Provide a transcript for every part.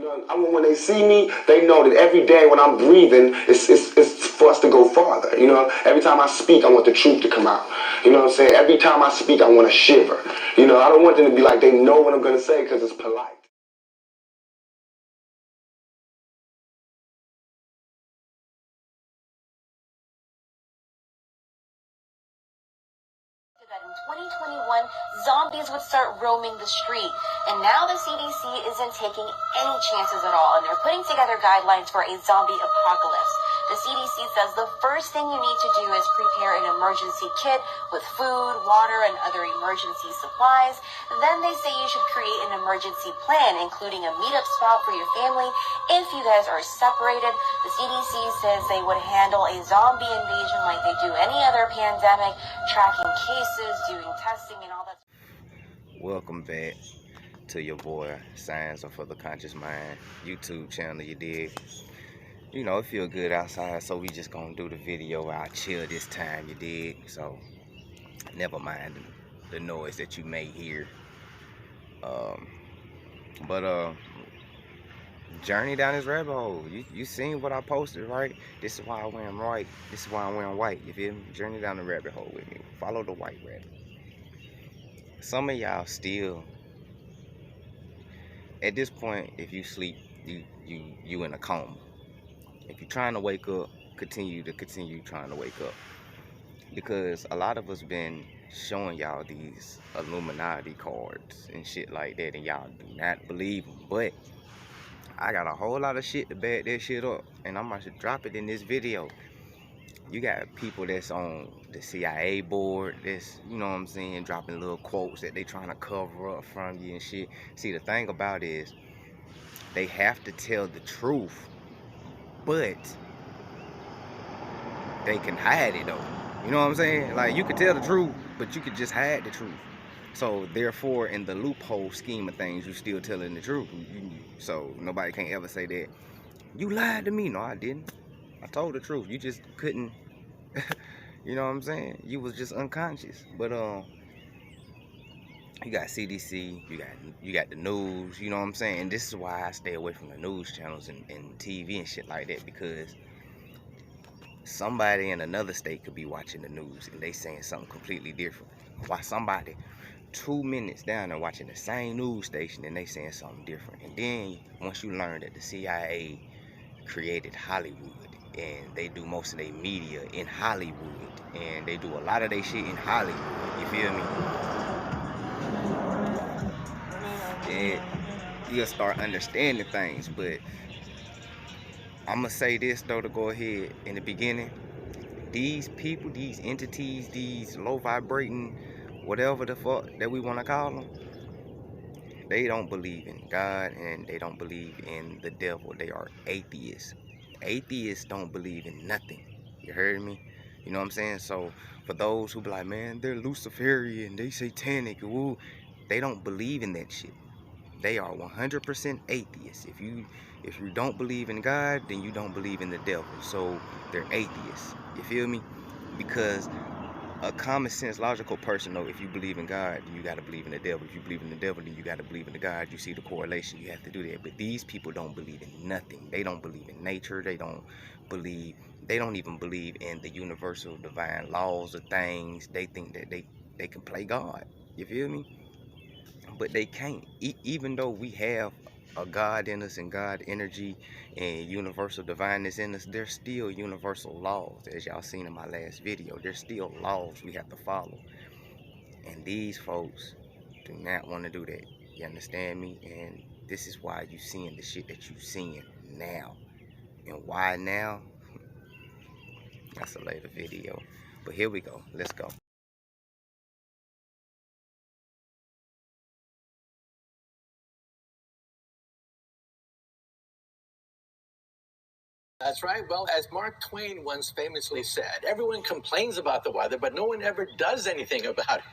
know, when they see me, they know that every day when I'm breathing, it's for us to go farther. You know, every time I speak, I want the truth to come out. You know what I'm saying? Every time I speak, I want to shiver. You know, I don't want them to be like they know what I'm going to say because it's polite. That in 2021, zombies would start roaming the street. And now the CDC isn't taking any chances at all, and they're putting together guidelines for a zombie apocalypse. The CDC says the first thing you need to do is prepare an emergency kit with food, water, and other emergency supplies. Then they say you should create an emergency plan, including a meetup spot for your family if you guys are separated. The CDC says they would handle a zombie invasion like they do any other pandemic, tracking cases, doing testing, and all that. Welcome back to your boy Science for the Conscious Mind YouTube channel. You dig? You know, it feel good outside, so we just gonna do the video where I chill this time. You dig? So never mind the noise that you may hear. But journey down this rabbit hole. You seen what I posted, right? This is why I wear white. This is why I'm wearing white. You feel me? Journey down the rabbit hole with me. Follow the white rabbit. Some of y'all still, at this point, if you sleep, you in a coma. If you're trying to wake up, continue trying to wake up, because a lot of us been showing y'all these Illuminati cards and shit like that, and y'all do not believe them. But I got a whole lot of shit to back that shit up, and I'm about to drop it in this video. You got people that's on the CIA board that's, you know what I'm saying, dropping little quotes that they trying to cover up from you and shit. See, the thing about it is they have to tell the truth, but they can hide it though. You know what I'm saying? Like, you could tell the truth, but you could just hide the truth. So therefore, in the loophole scheme of things, you're still telling the truth. So nobody can ever say that you lied to me. No, I didn't. I told the truth. You just couldn't. You know what I'm saying? You was just unconscious. But you got CDC, you got the news. You know what I'm saying? And this is why I stay away from the news channels and TV and shit like that, because somebody in another state could be watching the news and they saying something completely different. While somebody 2 minutes down there watching the same news station and they saying something different. And then once you learn that the CIA created Hollywood and they do most of their media in Hollywood and they do a lot of their shit in Hollywood, you feel me? And you'll start understanding things. But I'm gonna say this though, to go ahead in the beginning. These people, these entities, these low vibrating, whatever the fuck that we want to call them, they don't believe in God and they don't believe in the devil. They are atheists. Atheists don't believe in nothing. You heard me? You know what I'm saying? So for those who be like, man, they're Luciferian, they satanic, woo, they don't believe in that shit. They are 100% atheists. If you don't believe in God, then you don't believe in the devil. So they're atheists. You feel me? Because a common sense, logical person knows if you believe in God, then you got to believe in the devil. If you believe in the devil, then you got to believe in the God. You see the correlation. You have to do that. But these people don't believe in nothing. They don't believe in nature. They don't even believe in the universal divine laws of things. They think that they can play God. You feel me? But they can't. Even though we have a God in us and God energy and universal divineness in us, there's still universal laws. As y'all seen in my last video, there's still laws we have to follow. And these folks do not want to do that. You understand me? And this is why you seeing the shit that you seeing now. And why now? That's a later video. But here we go. Let's go. That's right. Well, as Mark Twain once famously said, everyone complains about the weather, but no one ever does anything about it.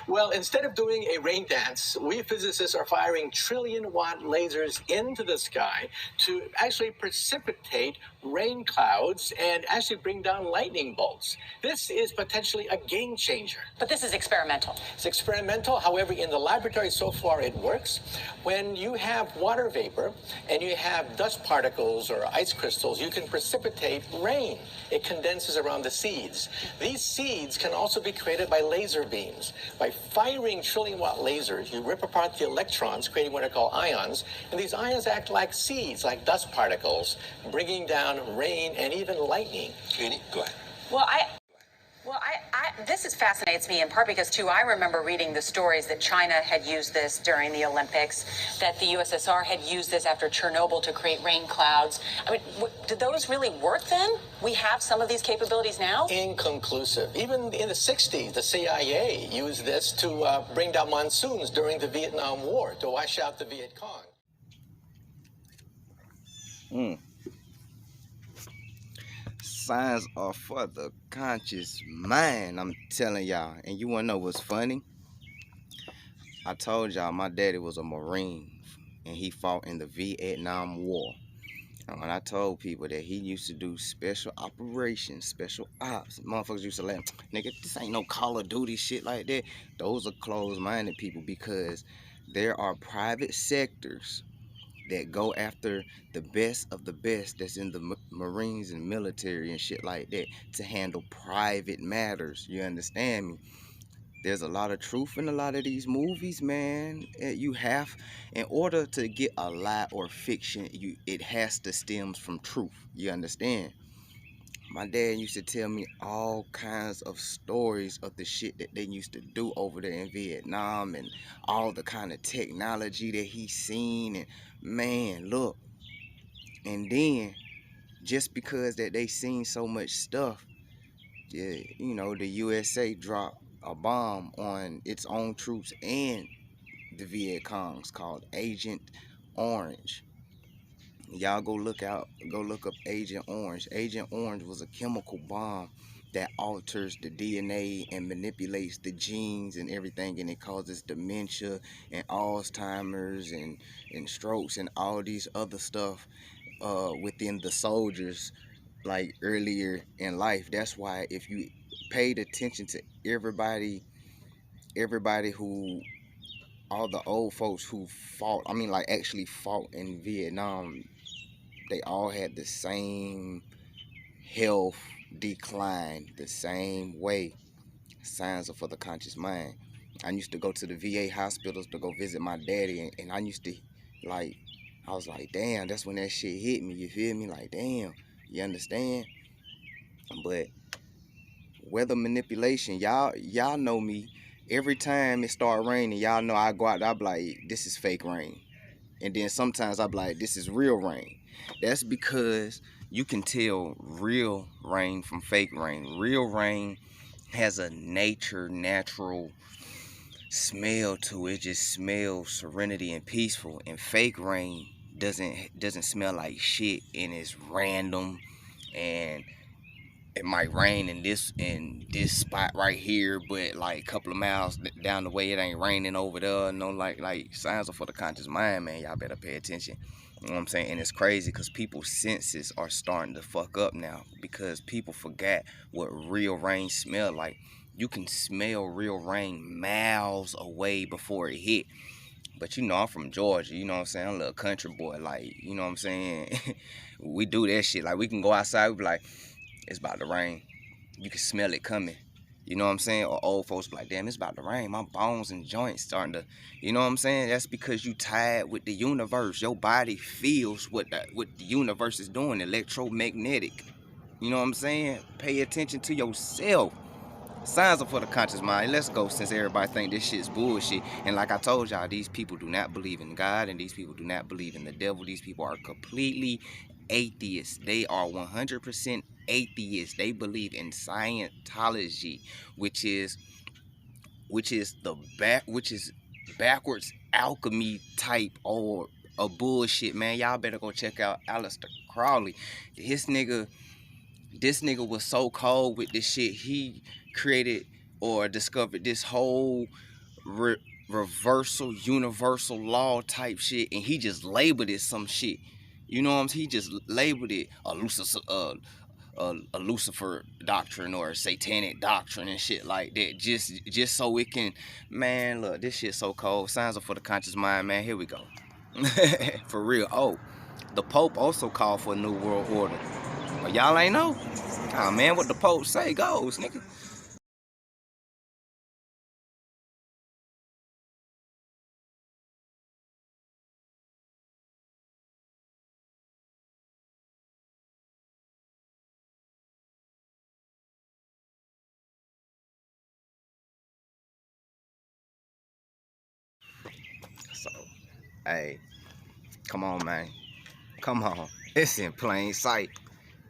Well, instead of doing a rain dance, we physicists are firing trillion-watt lasers into the sky to actually precipitate rain clouds and actually bring down lightning bolts. This is potentially a game changer. But this is experimental. It's experimental. However, in the laboratory so far, it works. When you have water vapor and you have dust particles or ice crystals, you can precipitate rain. It condenses around the seeds. These seeds can also be created by laser beams. By firing trillion-watt lasers, you rip apart the electrons, creating what are called ions, and these ions act like seeds, like dust particles, bringing down rain and even lightning. Katie, go ahead. Well, this fascinates me in part because, too, I remember reading the stories that China had used this during the Olympics, that the USSR had used this after Chernobyl to create rain clouds. I mean, did those really work then? We have some of these capabilities now? Inconclusive. Even in the 60s, the CIA used this to bring down monsoons during the Vietnam War, to wash out the Viet Cong. Signs are for the conscious mind, I'm telling y'all. And you wanna know what's funny? I told y'all my daddy was a Marine and he fought in the Vietnam War. And when I told people that he used to do special operations, special ops, motherfuckers used to laugh, nigga, this ain't no Call of Duty shit like that. Those are closed-minded people, because there are private sectors that go after the best of the best that's in the Marines and military and shit like that to handle private matters. You understand me? There's a lot of truth in a lot of these movies, man. You have, in order to get a lie or fiction, it has to stems from truth. You understand? My dad used to tell me all kinds of stories of the shit that they used to do over there in Vietnam and all the kind of technology that he seen. And man, look. And then, just because that they seen so much stuff, you know, the USA dropped a bomb on its own troops and the Viet Congs called Agent Orange. Y'all go look up Agent Orange. Agent Orange was a chemical bomb that alters the DNA and manipulates the genes and everything, and it causes dementia and Alzheimer's and strokes and all these other stuff within the soldiers, like earlier in life. That's why if you paid attention to everybody who, all the old folks who fought, I mean like actually fought in Vietnam, they all had the same health decline, the same way. Signs are for the conscious mind. I used to go to the VA hospitals to go visit my daddy, and I used to, like, I was like, damn, that's when that shit hit me, you feel me? Like, damn, you understand? But weather manipulation, y'all know me. Every time it start raining, y'all know I go out, I be like, this is fake rain. And then sometimes I be like, this is real rain. That's because you can tell real rain from fake rain. Real rain has a natural smell to it. It just smells serenity and peaceful. And fake rain doesn't smell like shit, and it's random, and it might rain in this spot right here, but like a couple of miles down the way it ain't raining over there. No, like signs are for the conscious mind, man. Y'all better pay attention. You know what I'm saying? And it's crazy because people's senses are starting to fuck up now, because people forgot what real rain smell like. You can smell real rain miles away before it hit. But you know, I'm from Georgia, you know what I'm saying? I'm a little country boy, like, you know what I'm saying? We do that shit. Like, we can go outside, we be like, it's about to rain. You can smell it coming. You know what I'm saying? Or old folks be like, damn, it's about to rain. My bones and joints starting to, you know what I'm saying? That's because you tied with the universe. Your body feels what the universe is doing, electromagnetic. You know what I'm saying? Pay attention to yourself. Signs are for the conscious mind. Let's go, since everybody think this shit's bullshit. And like I told y'all, these people do not believe in God, and these people do not believe in the devil. These people are completely atheists. They are 100% atheists. They believe in Scientology, which is backwards alchemy type or of bullshit, man. Y'all better go check out Aleister Crowley. This nigga was so cold with this shit. He created or discovered this whole reversal universal law type shit, and he just labeled it some shit. You know what I'm saying? He just labeled it a Lucifer doctrine or a satanic doctrine and shit like that, just so it can, man, look, this shit so cold. Signs are for the conscious mind, man. Here we go. For real. Oh, the Pope also called for a new world order. But y'all ain't know? Oh man, what the Pope say goes, nigga. So, hey, come on, man. Come on. It's in plain sight.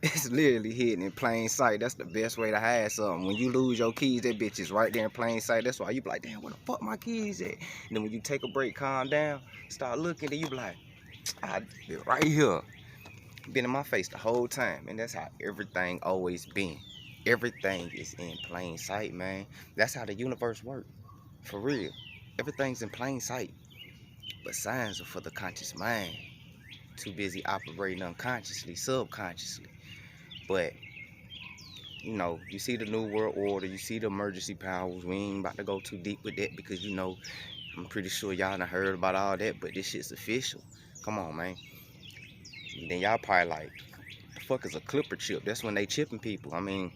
It's literally hidden in plain sight. That's the best way to hide something. When you lose your keys, that bitch is right there in plain sight. That's why you be like, damn, where the fuck my keys at? And then when you take a break, calm down, start looking, then you be like, they're right here. Been in my face the whole time. And that's how everything always been. Everything is in plain sight, man. That's how the universe works. For real. Everything's in plain sight. But signs are for the conscious mind. Too busy operating unconsciously, subconsciously. But, you know, you see the New World Order, you see the emergency powers. We ain't about to go too deep with that because, you know, I'm pretty sure y'all done heard about all that, but this shit's official. Come on, man. And then y'all probably like, the fuck is a clipper chip? That's when they chipping people. I mean,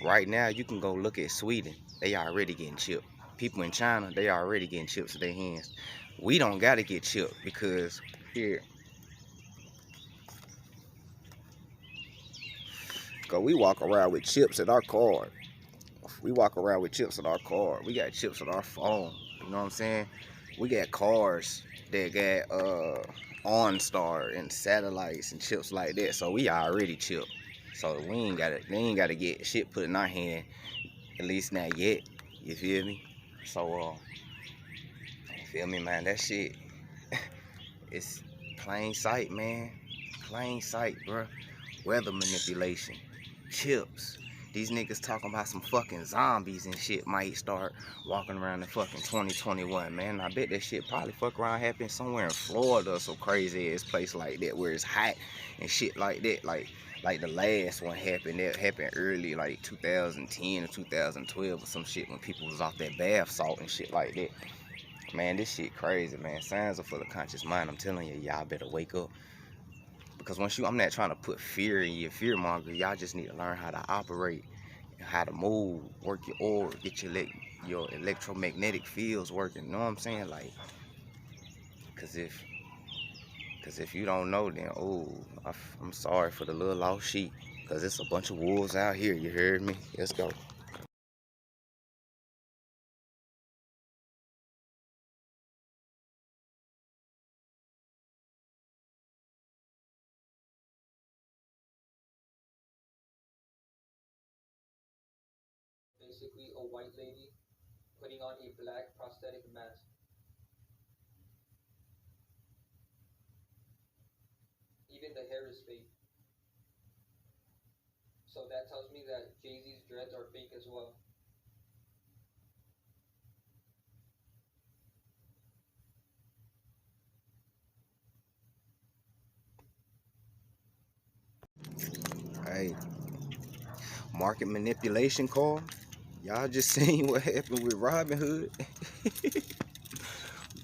right now, you can go look at Sweden. They already getting chipped. People in China, they already getting chips in their hands. We don't got to get chipped because here, cause we walk around with chips in our car. We walk around with chips in our car. We got chips in our phone. You know what I'm saying? We got cars that got OnStar and satellites and chips like that. So we already chipped. So we ain't gotta get shit put in our hand. At least not yet. You feel me? So you feel me, man? That shit, it's plain sight, man. Plain sight, bro. Weather manipulation, chips. These niggas talking about some fucking zombies and shit might start walking around in fucking 2021, man. I bet that shit probably fuck around happen somewhere in Florida or some crazy ass place like that where it's hot and shit like that. Like the last one happened. That happened early, like 2010 or 2012 or some shit when people was off that bath salt and shit like that. Man, this shit crazy, man. Signs are for the conscious mind. I'm telling you, y'all better wake up. Because I'm not trying to put fear in you, fear monger. Y'all just need to learn how to operate, how to move, work your aura, get your electromagnetic fields working. You know what I'm saying? Like, cause if you don't know, then I'm sorry for the little lost sheep. Cause it's a bunch of wolves out here. You heard me? Let's go. Basically a white lady putting on a black prosthetic mask. Even the hair is fake. So that tells me that Jay-Z's dreads are fake as well. Hey, market manipulation call. Y'all just seen what happened with Robin Hood.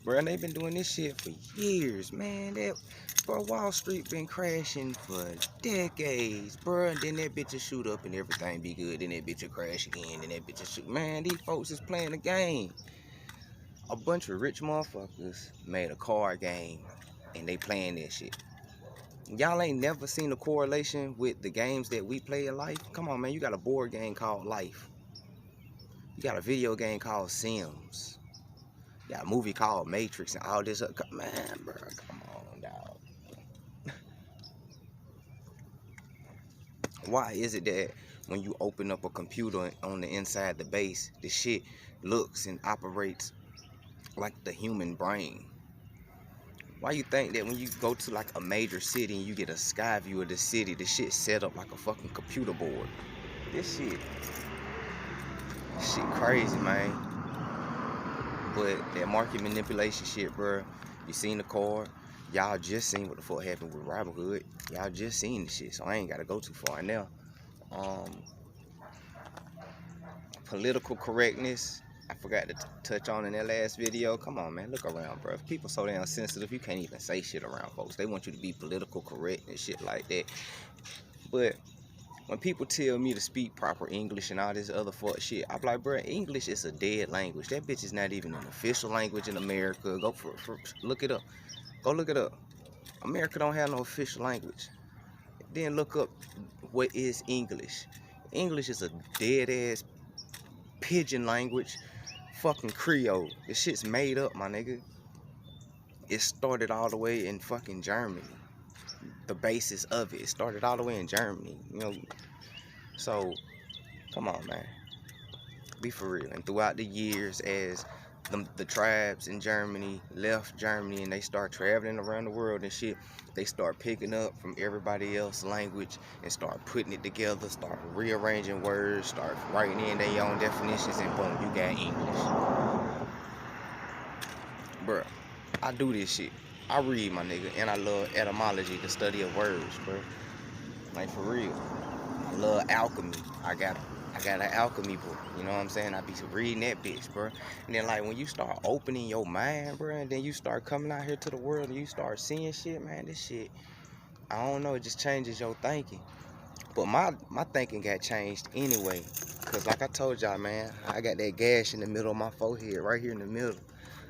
Bro, they been doing this shit for years, man. Bro, Wall Street been crashing for decades, bro. And then that bitch will shoot up and everything be good. Then that bitch will crash again. Then that bitch will shoot. Man, these folks is playing a game. A bunch of rich motherfuckers made a card game and they playing that shit. Y'all ain't never seen a correlation with the games that we play in life? Come on, man. You got a board game called Life. You got a video game called Sims. You got a movie called Matrix and all this. Man, bro, come on, dog. Why is it that when you open up a computer on the inside the base, the shit looks and operates like the human brain? Why you think that when you go to like a major city and you get a sky view of the city, the shit set up like a fucking computer board? This shit crazy, man. But that market manipulation shit, bro. You seen the card. Y'all just seen what the fuck happened with Robin Hood. Y'all just seen the shit, so I ain't gotta go too far now. Political correctness, I forgot to touch on in that last video. Come on, man, look around, bro. If people so damn sensitive, you can't even say shit around folks. They want you to be political correct and shit like that. But when people tell me to speak proper English and all this other fuck shit, I'm like, bro, English is a dead language. That bitch is not even an official language in America. Go look it up. Go look it up. America don't have no official language. Then look up what is English. English is a dead ass pigeon language, fucking Creole. This shit's made up, my nigga. It started all the way in fucking Germany. The basis of it started all the way in Germany, you know. So, come on, man. Be for real. And throughout the years, as the tribes in Germany left Germany and they start traveling around the world and shit, they start picking up from everybody else's language and start putting it together, start rearranging words, start writing in their own definitions, and boom, you got English. Bruh, I do this shit. I read, my nigga, and I love etymology, the study of words, bro. Like, for real. I love alchemy. I got an alchemy book, you know what I'm saying? I be reading that bitch, bro. And then, like, when you start opening your mind, bro, and then you start coming out here to the world and you start seeing shit, man, this shit, I don't know, it just changes your thinking. But my thinking got changed anyway. Because like I told y'all, man, I got that gash in the middle of my forehead, right here in the middle.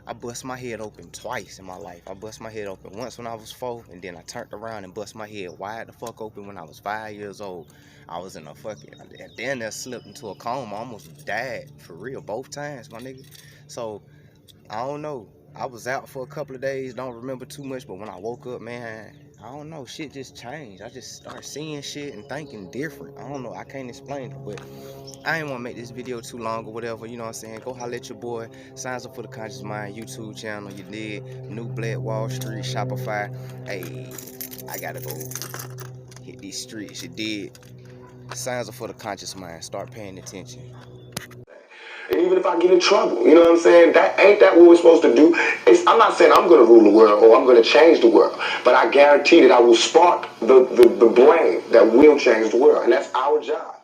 I bust my head open twice in my life. I bust my head open once when I was 4, and then I turned around and bust my head wide the fuck open when I was 5 years old. I was in a fucking, then I slipped into a coma, almost died, for real, both times, my nigga. So, I don't know. I was out for a couple of days, don't remember too much, but when I woke up, man, I don't know, shit just changed. I just started seeing shit and thinking different. I don't know, I can't explain it, but I ain't want to make this video too long or whatever, you know what I'm saying? Go holler at your boy. Signs Up for the Conscious Mind YouTube channel, you did. New Black Wall Street, Shopify. Hey, I gotta go hit these streets, you did. Signs Up for the Conscious Mind. Start paying attention. And even if I get in trouble, you know what I'm saying? Ain't that what we're supposed to do? I'm not saying I'm going to rule the world or I'm going to change the world, but I guarantee that I will spark the blame that will change the world, and that's our job.